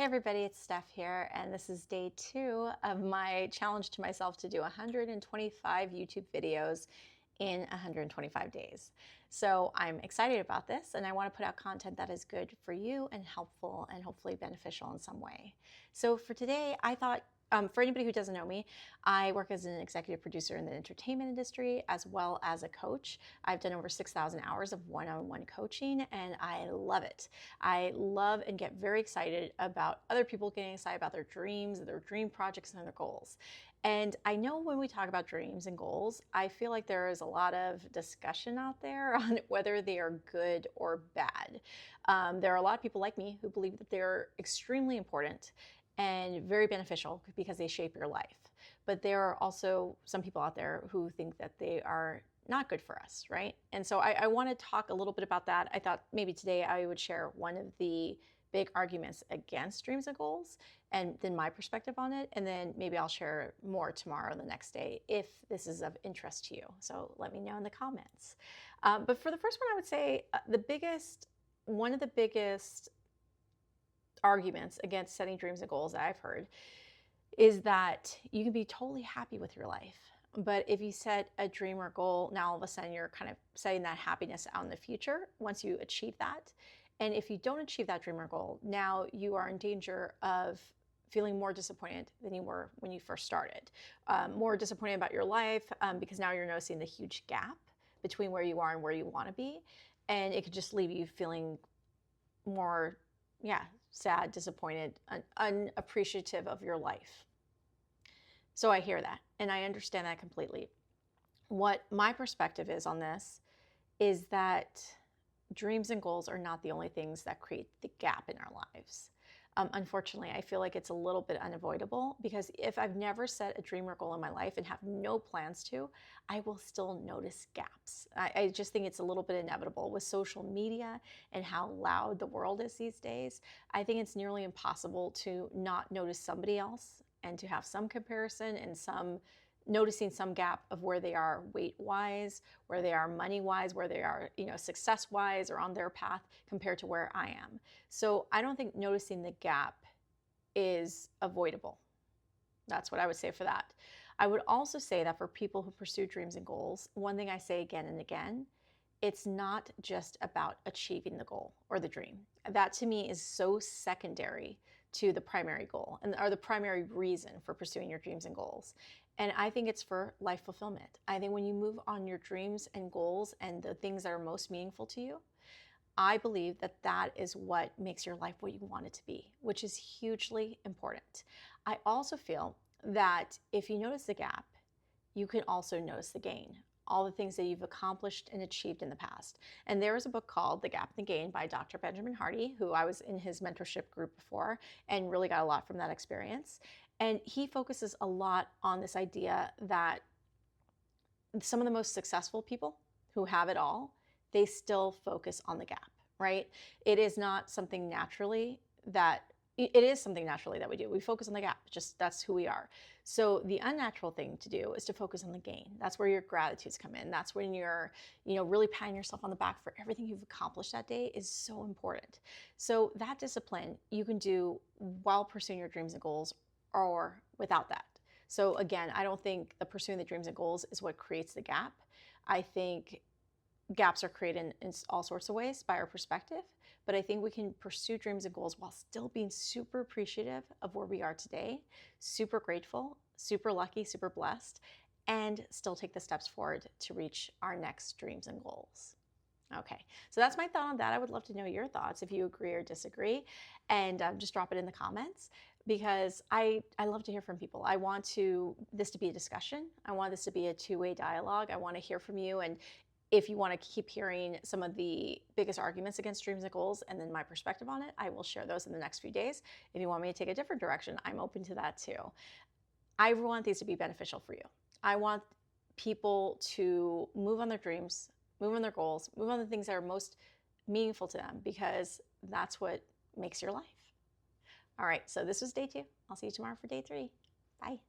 Hey everybody, it's Steph here, and this is day 2 of my challenge to myself to do 125 YouTube videos in 125 days. So I'm excited about this, and I want to put out content that is good for you and helpful and hopefully beneficial in some way. So for today, I thought, for anybody who doesn't know me, I work as an executive producer in the entertainment industry as well as a coach. I've done over 6,000 hours of one-on-one coaching, and I love it. I love and get very excited about other people getting excited about their dreams, their dream projects, and their goals. And I know when we talk about dreams and goals, I feel like there is a lot of discussion out there on whether they are good or bad. There are a lot of people like me who believe that they're extremely important and very beneficial because they shape your life. But there are also some people out there who think that they are not good for us, right? And so I want to talk a little bit about that. I thought maybe today I would share one of the big arguments against dreams and goals and then my perspective on it. And then maybe I'll share more tomorrow, the next day, if this is of interest to you. So let me know in the comments. But for the first one, I would say one of the biggest arguments against setting dreams and goals that I've heard is that you can be totally happy with your life. But if you set a dream or goal, now all of a sudden you're kind of setting that happiness out in the future once you achieve that. And if you don't achieve that dream or goal, now you are in danger of feeling more disappointed than you were when you first started. More disappointed about your life because now you're noticing the huge gap between where you are and where you want to be. And it could just leave you feeling more, sad, disappointed, unappreciative of your life. So I hear that and I understand that completely. What my perspective is on this is that dreams and goals are not the only things that create the gap in our lives. Unfortunately, I feel like it's a little bit unavoidable because if I've never set a dream or goal in my life and have no plans to, I will still notice gaps. I just think it's a little bit inevitable with social media and how loud the world is these days. I think it's nearly impossible to not notice somebody else and to have some comparison and noticing some gap of where they are weight-wise, where they are money-wise, where they are, success-wise or on their path compared to where I am. So I don't think noticing the gap is avoidable. That's what I would say for that. I would also say that for people who pursue dreams and goals, one thing I say again and again, it's not just about achieving the goal or the dream. That to me is so secondary to the primary goal or the primary reason for pursuing your dreams and goals. And I think it's for life fulfillment. I think when you move on your dreams and goals and the things that are most meaningful to you, I believe that that is what makes your life what you want it to be, which is hugely important. I also feel that if you notice the gap, you can also notice the gain, all the things that you've accomplished and achieved in the past. And there is a book called The Gap and the Gain by Dr. Benjamin Hardy, who I was in his mentorship group before and really got a lot from that experience. And he focuses a lot on this idea that some of the most successful people who have it all, they still focus on the gap, right? It is something naturally that we do. We focus on the gap, just that's who we are. So the unnatural thing to do is to focus on the gain. That's where your gratitudes come in. That's when you're, really patting yourself on the back for everything you've accomplished that day is so important. So that discipline you can do while pursuing your dreams and goals or without that. So again, I don't think the pursuing the dreams and goals is what creates the gap. I think gaps are created in all sorts of ways by our perspective, but I think we can pursue dreams and goals while still being super appreciative of where we are today, super grateful, super lucky, super blessed, and still take the steps forward to reach our next dreams and goals. Okay, so that's my thought on that. I would love to know your thoughts if you agree or disagree, and just drop it in the comments because I love to hear from people. I want this to be a discussion. I want this to be a two-way dialogue. I want to hear from you, and if you want to keep hearing some of the biggest arguments against dreams and goals and then my perspective on it, I will share those in the next few days. If you want me to take a different direction, I'm open to that too. I want these to be beneficial for you. I want people to move on their dreams, move on their goals, move on the things that are most meaningful to them because that's what makes your life. All right, so this was day 2. I'll see you tomorrow for day 3. Bye.